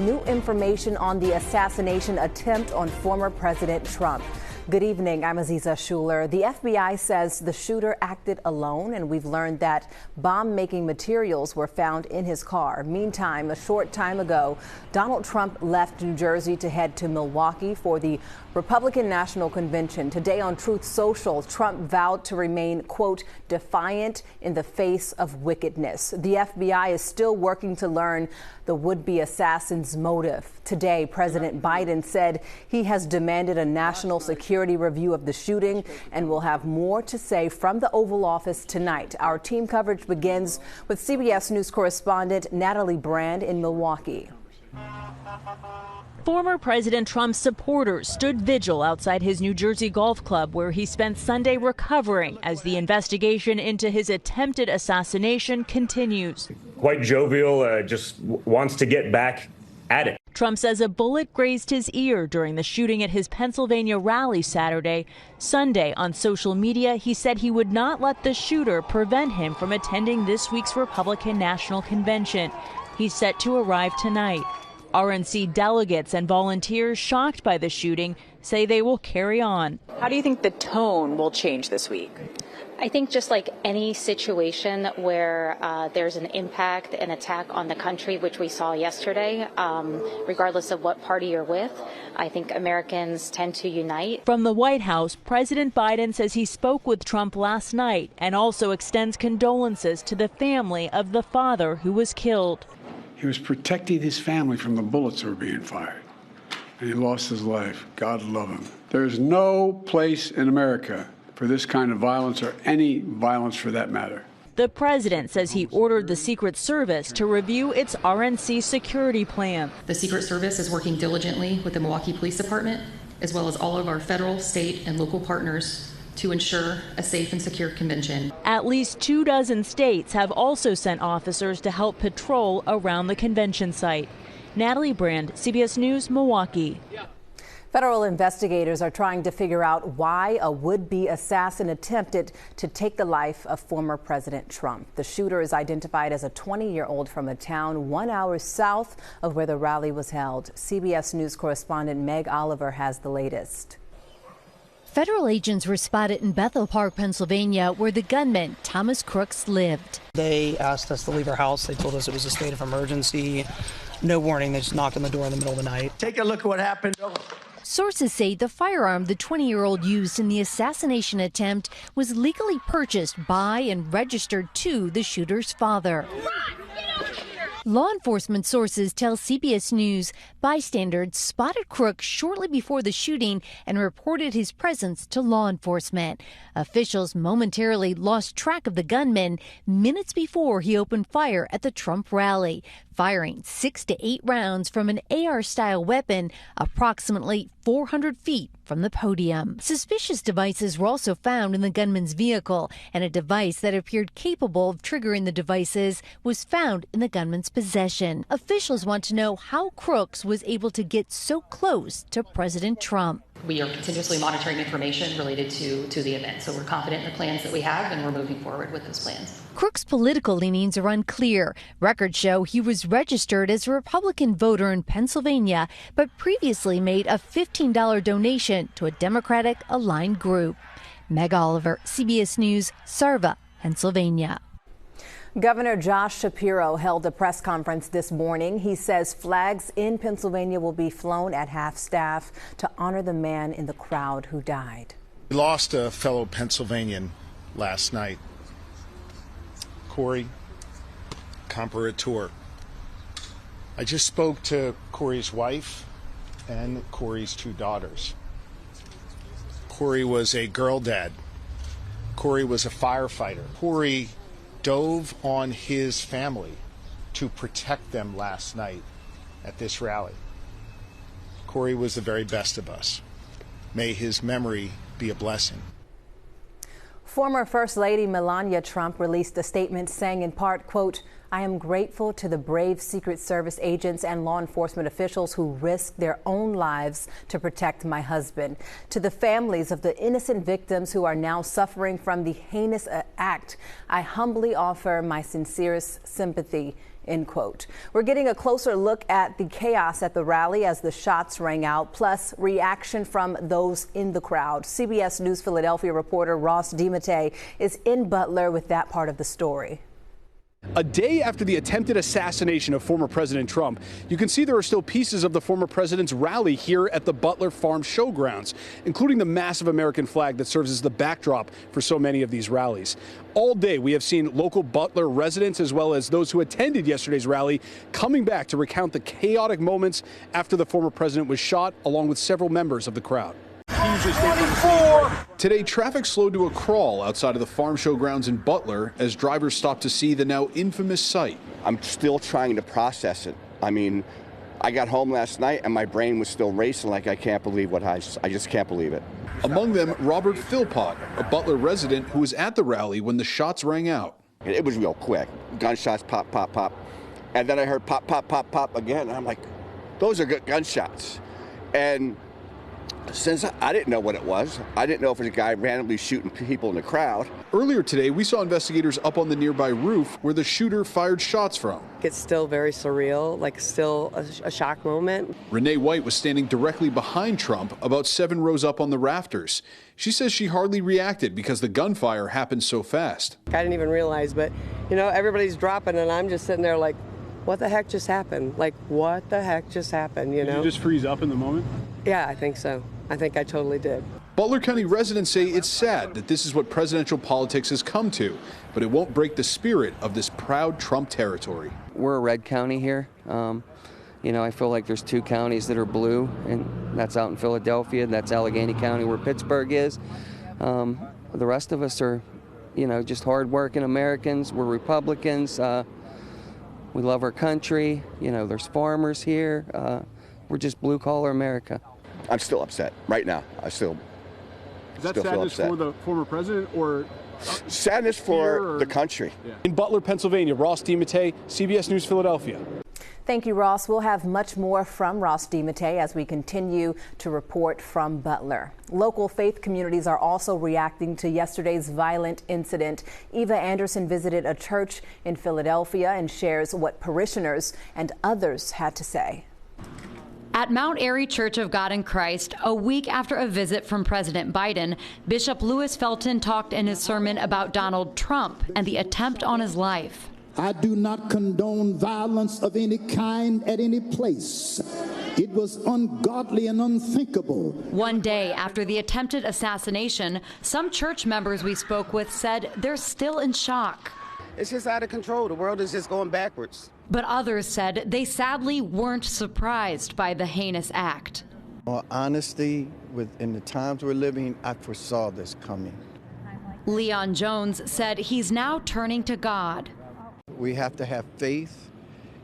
New information on the assassination attempt on former President Trump. Good evening, I'm Aziza Schuler. The FBI says the shooter acted alone, and we've learned that bomb-making materials were found in his car. Meantime, a short time ago, Donald Trump left New Jersey to head to Milwaukee for the Republican National Convention. Today on Truth Social, Trump vowed to remain, quote, defiant in the face of wickedness. The FBI is still working to learn the would-be assassin's motive. Today, President Biden said he has demanded a national security review of the shooting and will have more to say from the Oval Office tonight. Our team coverage begins with CBS News correspondent Natalie Brand in Milwaukee. Former President Trump's supporters stood vigil outside his New Jersey golf club, where he spent Sunday recovering as the investigation into his attempted assassination continues. Quite jovial, just wants to get back at it. Trump says a bullet grazed his ear during the shooting at his Pennsylvania rally Saturday. Sunday, on social media, he said he would not let the shooter prevent him from attending this week's Republican National Convention. He's set to arrive tonight. RNC delegates and volunteers shocked by the shooting say they will carry on. How do you think the tone will change this week? I think just like any situation where there's an impact, an attack on the country, which we saw yesterday, regardless of what party you're with, I think Americans tend to unite. From the White House, President Biden says he spoke with Trump last night and also extends condolences to the family of the father who was killed. He was protecting his family from the bullets that were being fired, and he lost his life. God love him. There's no place in America for this kind of violence, or any violence for that matter. The president says he ordered the Secret Service to review its RNC security plan. The Secret Service is working diligently with the Milwaukee Police Department, as well as all of our federal, state, and local partners to ensure a safe and secure convention. At least 24 states have also sent officers to help patrol around the convention site. Natalie Brand, CBS News, Milwaukee. Federal investigators are trying to figure out why a would-be assassin attempted to take the life of former President Trump. The shooter is identified as a 20-year-old from a town 1 hour south of where the rally was held. CBS News correspondent Meg Oliver has the latest. Federal agents were spotted in Bethel Park, Pennsylvania, where the gunman, Thomas Crooks, lived. They asked us to leave our house. They told us it was a state of emergency. No warning. They just knocked on the door in the middle of the night. Take a look at what happened. Sources say the firearm the 20-year-old used in the assassination attempt was legally purchased by and registered to the shooter's father. Law enforcement sources tell CBS News bystanders spotted Crooks shortly before the shooting and reported his presence to law enforcement. Officials momentarily lost track of the gunman minutes before he opened fire at the Trump rally, firing 6 to 8 rounds from an AR-style weapon approximately 400 feet from the podium. Suspicious devices were also found in the gunman's vehicle, and a device that appeared capable of triggering the devices was found in the gunman's possession. Officials want to know how Crooks was able to get so close to President Trump. We are continuously monitoring information related to the event, so we're confident in the plans that we have, and we're moving forward with those plans. Crooks' political leanings are unclear. Records show he was registered as a Republican voter in Pennsylvania, but previously made a $15 donation to a Democratic-aligned group. Meg Oliver, CBS News, Sarva, Pennsylvania. Governor Josh Shapiro held a press conference this morning. He says flags in Pennsylvania will be flown at half-staff to honor the man in the crowd who died. We lost a fellow Pennsylvanian last night, Corey Comparator. I just spoke to Corey's wife and Corey's 2 daughters. Corey was a girl dad. Corey was a firefighter. Corey dove on his family to protect them last night at this rally. Corey was the very best of us. May his memory be a blessing. Former First Lady Melania Trump released a statement saying in part, quote, I am grateful to the brave Secret Service agents and law enforcement officials who risked their own lives to protect my husband. To the families of the innocent victims who are now suffering from the heinous act, I humbly offer my sincerest sympathy. end quote. We're getting a closer look at the chaos at the rally as the shots rang out, plus reaction from those in the crowd. CBS News Philadelphia reporter Ross DiMattei is in Butler with that part of the story. A day after the attempted assassination of former President Trump, you can see there are still pieces of the former president's rally here at the Butler Farm Showgrounds, including the massive American flag that serves as the backdrop for so many of these rallies. All day, we have seen local Butler residents, as well as those who attended yesterday's rally, coming back to recount the chaotic moments after the former president was shot, along with several members of the crowd. Today, traffic slowed to a crawl outside of the farm show grounds in Butler as drivers stopped to see the now infamous sight. I'm still trying to process it. I mean, I got home last night and my brain was still racing like I can't believe what I just can't believe it. Among them, Robert Philpott, a Butler resident who was at the rally when the shots rang out. It was real quick. Gunshots, pop, pop, pop. And then I heard pop, pop, pop, pop again. And I'm like, those are good gunshots. And since I didn't know what it was, I didn't know if it was a guy randomly shooting people in the crowd. Earlier today, we saw investigators up on the nearby roof where the shooter fired shots from. It's still very surreal, like still a shock moment. Renee White was standing directly behind Trump, about 7 rows up on the rafters. She says she hardly reacted because the gunfire happened so fast. I didn't even realize, but you know, everybody's dropping and I'm just sitting there like, what the heck just happened? Like, what the heck just happened, you know? Did you just freeze up in the moment? Yeah, I think so. I think I totally did. Butler County residents say it's sad that this is what presidential politics has come to, but it won't break the spirit of this proud Trump territory. We're a red county here. You know, I feel like there's 2 counties that are blue, and that's out in Philadelphia. That's Allegheny County where Pittsburgh is. The rest of us are, you know, just hardworking Americans. We're Republicans. We love our country. You know, there's farmers here. We're just blue-collar America. I'm still upset right now. Is that sadness for the former president or sadness for the country? Yeah. In Butler, Pennsylvania, Ross DiMattei, CBS News Philadelphia. Thank you, Ross. We'll have much more from Ross DiMattei as we continue to report from Butler. Local faith communities are also reacting to yesterday's violent incident. Eva Anderson visited a church in Philadelphia and shares what parishioners and others had to say. At Mount Airy Church of God in Christ, a week after a visit from President Biden, Bishop Louis Felton talked in his sermon about Donald Trump and the attempt on his life. I do not condone violence of any kind at any place. It was ungodly and unthinkable. One day after the attempted assassination, some church members we spoke with said they're still in shock. It's just out of control. The world is just going backwards. But others said they sadly weren't surprised by the heinous act. Well, honesty, in the times we're living, I foresaw this coming. Leon Jones said he's now turning to God. We have to have faith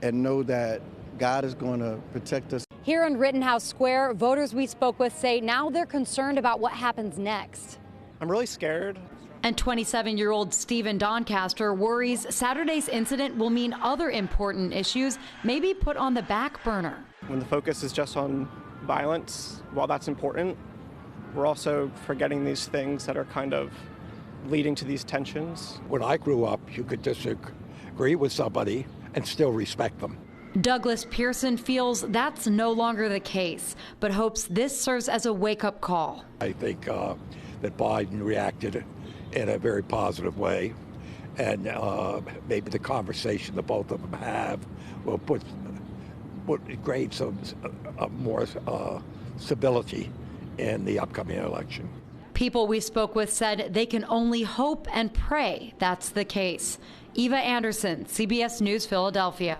and know that God is going to protect us. Here in Rittenhouse Square, voters we spoke with say now they're concerned about what happens next. I'm really scared. And 27-year-old Stephen Doncaster worries Saturday's incident will mean other important issues may be put on the back burner. When the focus is just on violence, while that's important, we're also forgetting these things that are kind of leading to these tensions. When I grew up, you could disagree with somebody and still respect them. Douglas Pearson feels that's no longer the case, but hopes this serves as a wake-up call. I think that Biden reacted in a very positive way, and maybe the conversation that both of them have will put create some more stability in the upcoming election. People we spoke with said they can only hope and pray that's the case. Eva Anderson, CBS News, Philadelphia.